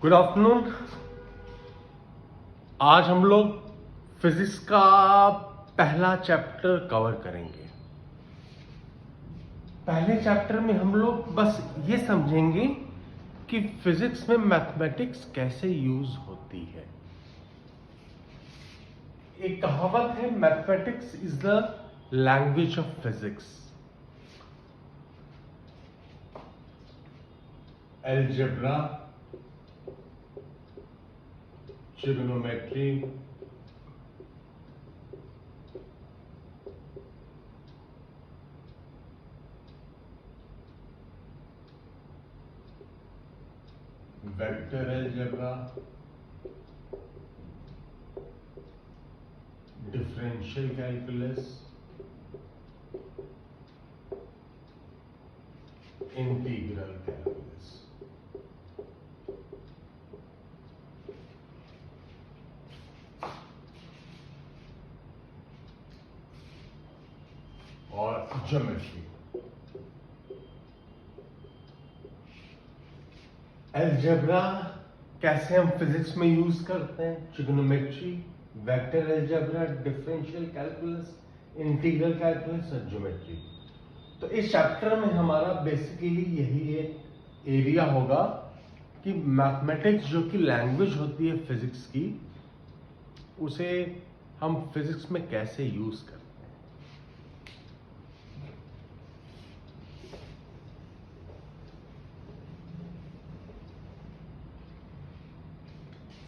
Good afternoon. आज हम लोग फिजिक्स का पहला चैप्टर कवर करेंगे। पहले चैप्टर में हम लोग बस ये समझेंगे कि फिजिक्स में मैथमेटिक्स कैसे यूज होती है। एक कहावत है, mathematics is the language of physics. Algebra, trigonometry, vector algebra, differential calculus, integral calculus. और ज्योमेट्री। अलजेब्रा कैसे हम फिजिक्स में यूज करते हैं, trigonometry, vector algebra, differential calculus, integral calculus और ज्योमेट्री। तो इस चैप्टर में हमारा बेसिकली यही एक एरिया होगा कि मैथमेटिक्स जो कि लैंग्वेज होती है फिजिक्स की, उसे हम फिजिक्स में कैसे यूज करते हैं।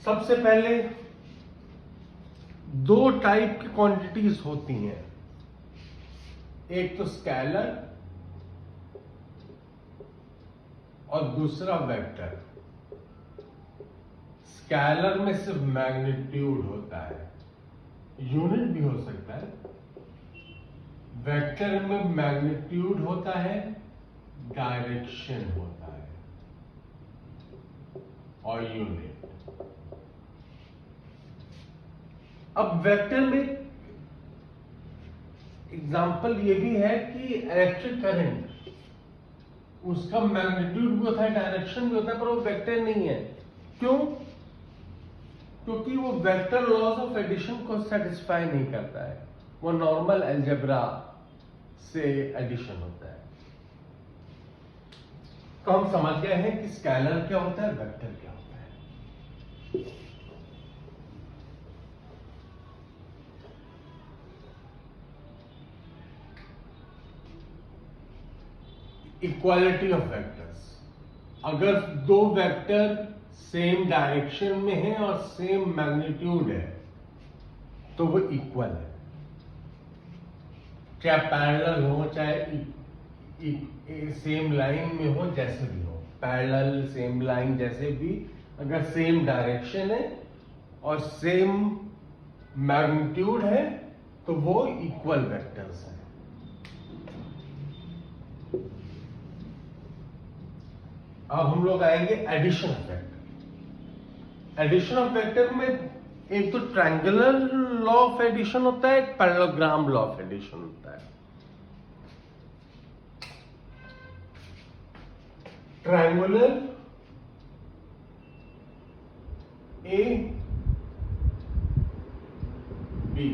सबसे पहले दो टाइप की क्वांटिटीज होती हैं, एक तो स्केलर और दूसरा वेक्टर। स्केलर में सिर्फ मैग्नीट्यूड होता है, यूनिट भी हो सकता है। वेक्टर में मैग्नीट्यूड होता है, डायरेक्शन होता है और यूनिट। अब वेक्टर में एग्जांपल ये भी है कि इलेक्ट्रिक करंट, उसका मैग्नीट्यूड भी होता है, डायरेक्शन भी होता है, पर वो वेक्टर नहीं है। क्यों? क्योंकि वो वेक्टर लॉज ऑफ एडिशन को सेटिस्फाई नहीं करता है, वो नॉर्मल अलजेब्रा से एडिशन होता है। तो हम समझ गए हैं कि स्केलर क्या होता है, वेक्टर क्या होता है। Equality of vectors. अगर दो वेक्टर सेम डायरेक्शन में है और सेम मैग्नीट्यूड है तो वो इक्वल है, चाहे पैरेलल हो, चाहे सेम लाइन में हो, जैसे भी हो। पैरेलल, सेम लाइन, जैसे भी, अगर सेम डायरेक्शन है और सेम मैग्नीट्यूड है तो वो इक्वल वेक्टर्स हैं। अब हम लोग आएंगे addition of vector. Addition of vector में एक तो ट्रायंगुलर लॉ ऑफ एडिशन होता है, एक पैरेललोग्राम लॉ ऑफ एडिशन होता है। ट्रायंगुलर ए बी,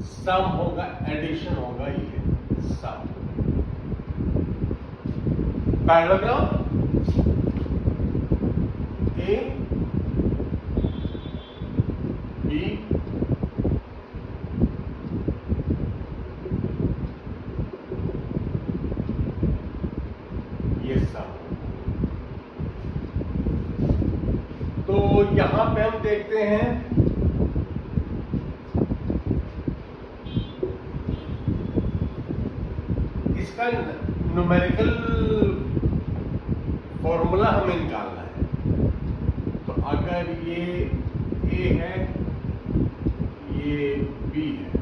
सम होगा, एडिशन होगा, ये सम। पैरेललोग्राम ए बी ये सम। तो यहां पे हम देखते हैं इसका न्यूमेरिकल फॉर्मूला हमें निकालना है। तो अगर ये ए है, ये बी है,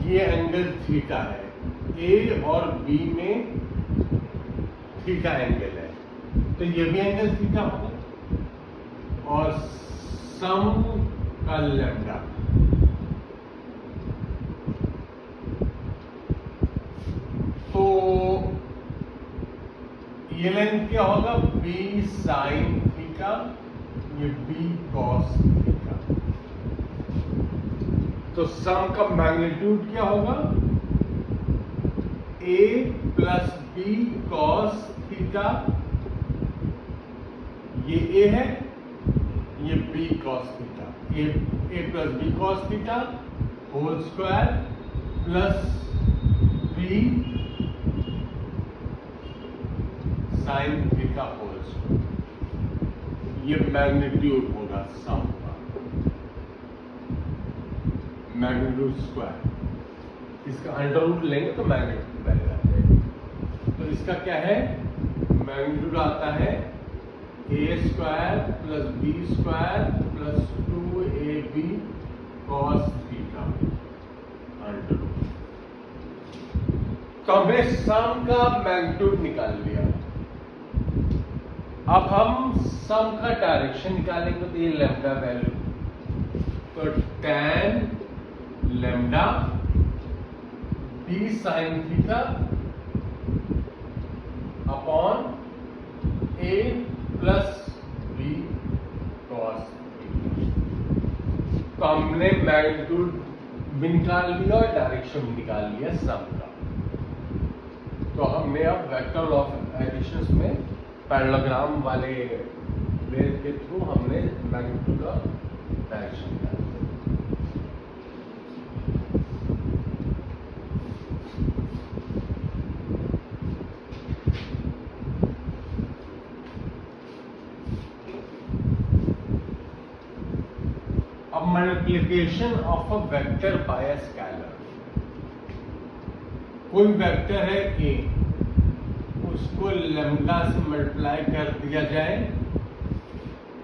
ये एंगल थीटा है, ए और बी में थीटा एंगल है, तो ये भी एंगल थीटा होगा। और सम का लैम्डा। तो ये लेंथ क्या होगा, b sin थीटा, ये b cos थीटा। तो सम का मैग्नीट्यूड क्या होगा, a plus b cos theta, ये a है, ये b cos theta, a plus b cos theta whole square plus b sine theta whole square. ये मैग्नीट्यूड होगा सम का, मैग्नीट्यूड स्क्वायर। इसका अंडर रूट लेंगे तो मैग्नीट्यूड वैल्यू आ जाएगी। तो इसका क्या है, मैग्नीट्यूड आता है a square plus b square plus 2ab cos theta under root. तो हमने सम का मैग्नीट्यूड निकाल लिया। अब हम सम का डायरेक्शन निकालेंगे, तो ये लैम्डा वैल्यू, तो tan lambda b sine theta upon a plus b cos theta. तो हमने मैग्नीट्यूड भी निकाल लिया और डायरेक्शन भी निकाल लिया सम का। तो हमने अब वेक्टर लॉ ऑफ एडिशंस में पैरेललोग्राम वाले वे के थ्रू हमने मैग्नीट्यूड और डायरेक्शन निकाल लिया। अब multiplication of a vector by a scalar. कोई वेक्टर है a, उसको लैम्डा से मल्टीप्लाई कर दिया जाए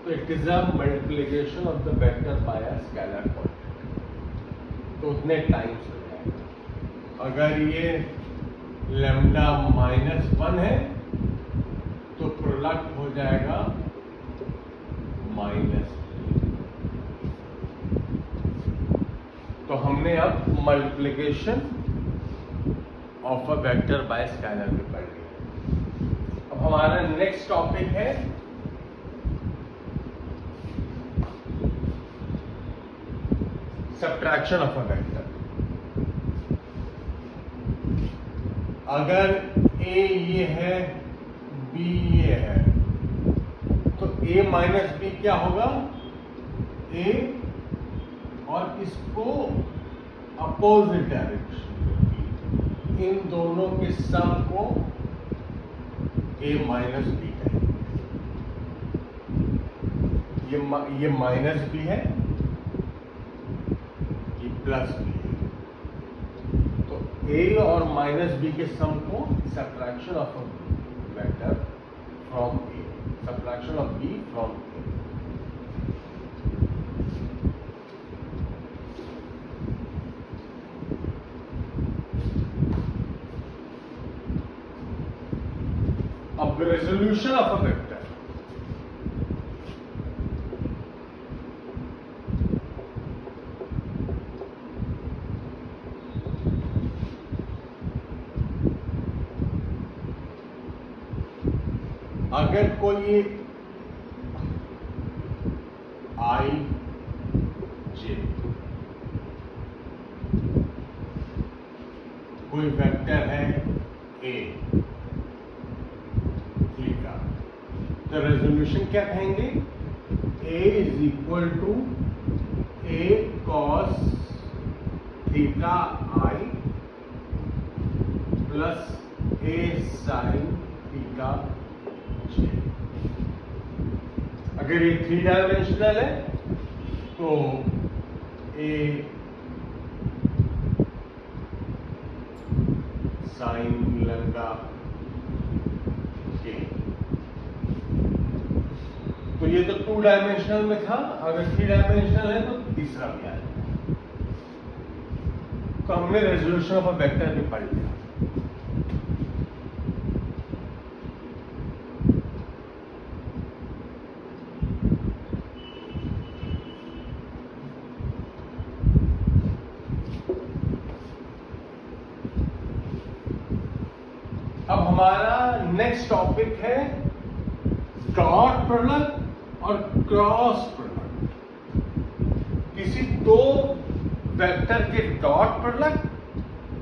तो it is a multiplication of the vector by a scalar quantity. तो उतने टाइम्स हो जाएगा। अगर ये लैम्डा -1 है तो प्रोडक्ट हो जाएगा -। तो हमने अब multiplication of a vector by scalar में पढ़ लिया। अब हमारा नेक्स्ट टॉपिक है सब्ट्रैक्शन ऑफ अ वेक्टर। अगर a ये है, b ये है, तो a माइनस b क्या होगा, a और इसको अपोजिट डायरेक्शन, इन दोनों के सम को a माइनस बी कहेंगे। ये माइनस बी है, ये प्लस बी है। तो a और माइनस बी के सम को subtraction of a vector from a, subtraction of b from a। अब रेजोल्यूशन ऑफ अ वेक्टर। अगर कोई i j कोई वेक्टर है a, तो रेजोल्यूशन क्या कहेंगे, a is equal to a cos theta i plus a sin theta j। अगर ये 3 डायमेंशनल है तो a sin लैम्डा k। तो ये तो 2 डायमेंशनल में था, अगर 3 डायमेंशनल है तो तीसरा भी आएगा। तो हमने रेजोल्यूशन ऑफ अ वेक्टर भी पढ़ लिया। नेक्स्ट टॉपिक है डॉट प्रोडक्ट और क्रॉस प्रोडक्ट। किसी दो वेक्टर के डॉट प्रोडक्ट,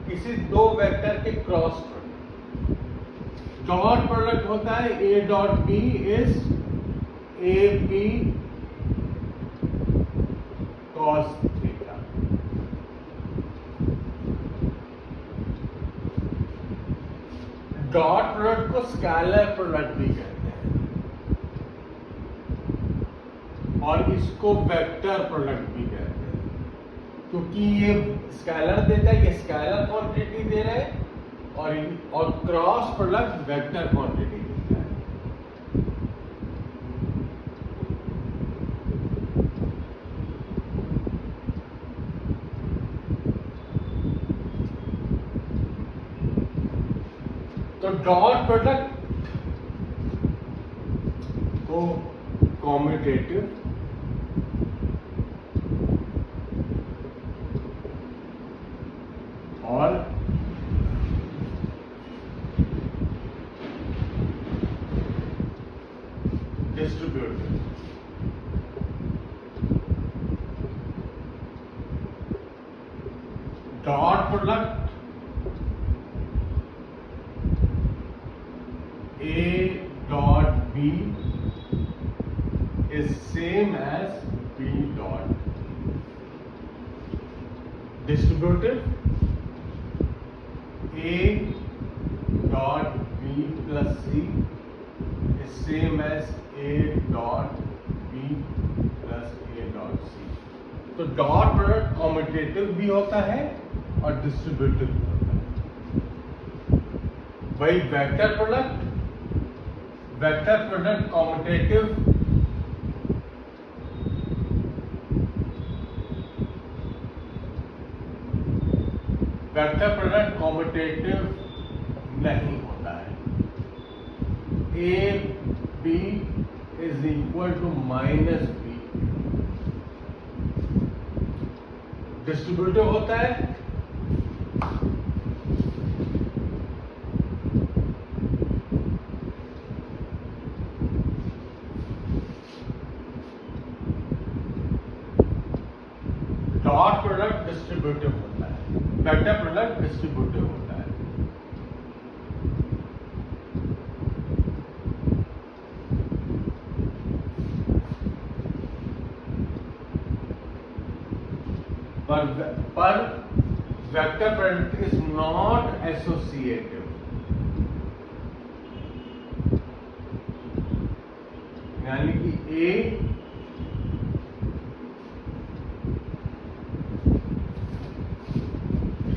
किसी दो वेक्टर के क्रॉस प्रोडक्ट। डॉट प्रोडक्ट होता है A dot B is A B cos theta. Dot product को स्केलर प्रोडक्ट भी कहते हैं और इसको वेक्टर प्रोडक्ट भी कहते हैं, क्योंकि ये स्केलर देता है, ये स्केलर क्वांटिटी दे रहे हैं और क्रॉस प्रोडक्ट वेक्टर क्वांटिटी देता है। तो डॉट प्रोडक्ट को कॉम्यूटेटिव और distributive dot product A dot B is same as B dot distributive A dot B plus C is same as A dot B plus A dot C। तो dot product commutative भी होता है और distributive भी होता है। वही vector product commutative vector product commutative नहीं होता है। A B is equal to minus B distributive होता है। डॉट प्रोडक्ट डिस्ट्रीब्यूटिव होता है, वेक्टर प्रोडक्ट डिस्ट्रीब्यूटिव होता है। पर vector product is not associative, यानी कि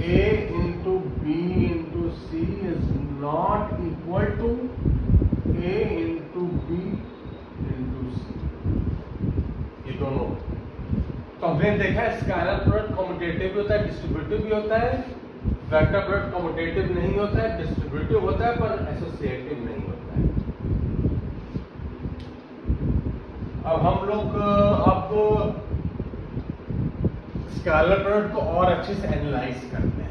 A into B into C is not equal to A into B into C। ये दोनों तो हमने देखा है स्केलर प्रोडक्ट कॉम्यूटेटिव भी होता है, डिस्ट्रीब्यूटिव भी होता है। वेक्टर प्रोडक्ट कॉम्यूटेटिव नहीं होता है, डिस्ट्रीब्यूटिव होता है पर एसोसिएटिव नहीं होता है। अब हम लोग स्केलर प्रोडक्ट को और अच्छे से एनालाइज करते हैं।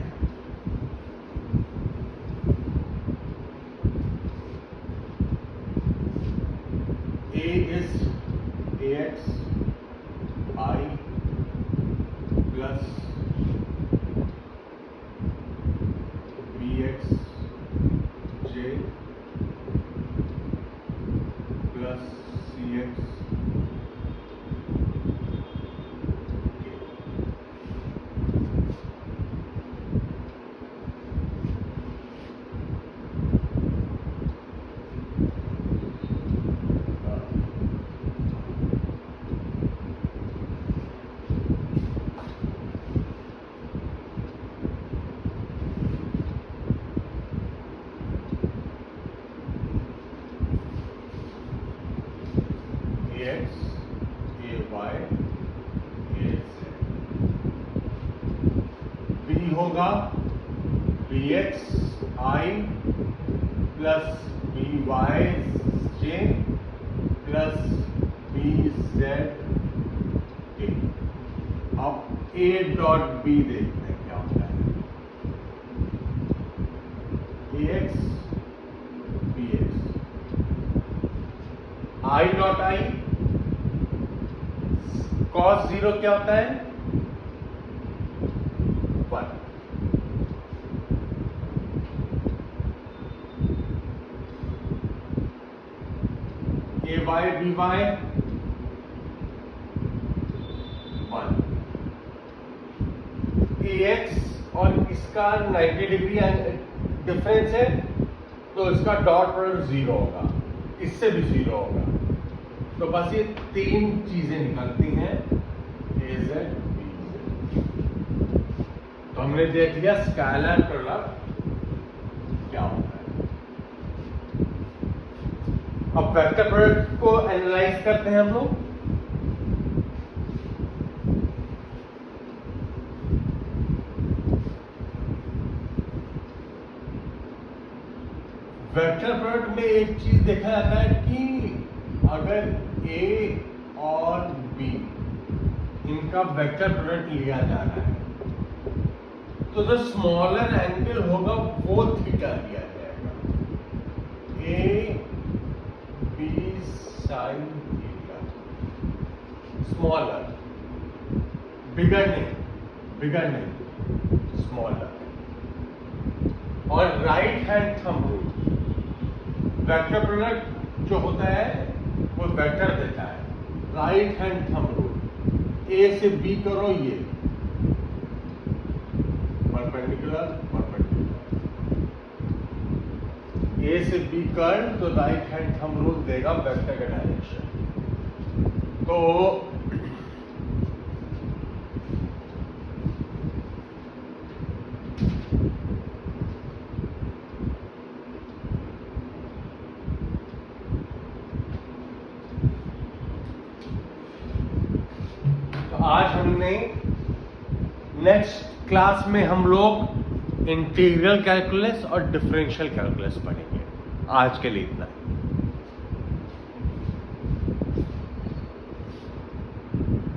A is AX I plus BX J plus CX होगा Bx I plus By J plus Bz K। अब A डॉट B देखते हैं क्या होता है। Ax Bx I dot I cos 0 क्या होता है 1। ए वाई बी वाई 1। ए एक्स और इसका 90 डिग्री डिफरेंस है तो इसका डॉट प्रोडक्ट 0 होगा, इससे भी 0 होगा। तो बस ये 3 चीजें निकलती हैं ए जेड बी जेड। तो हमने देख लिया स्केलर प्रोडक्ट क्या होता है। अब वेक्टर प्रोडक्ट को एनालाइज करते हैं हम लोग। वेक्टर प्रोडक्ट में एक चीज देखा जाता है कि अगर ए और बी इनका वेक्टर प्रोडक्ट लिया जा रहा है तो जो स्मॉलर एंगल होगा वो थीटा लिया जाएगा, A B sine theta. Smaller, bigger नहीं स्मॉलर। और right hand thumb rule, vector product जो होता है वो वेक्टर देता है। Right hand thumb rule, A से बी करो ये परपेंडिकुलर ए से बी कर तो राइट हैंड थंब रूल देगा वेक्टर का डायरेक्शन। तो आज हमने नेक्स्ट क्लास में हम लोग इंटीग्रल कैलकुलस और डिफरेंशियल कैलकुलस पढ़ेंगे। आज के लिए इतना ही।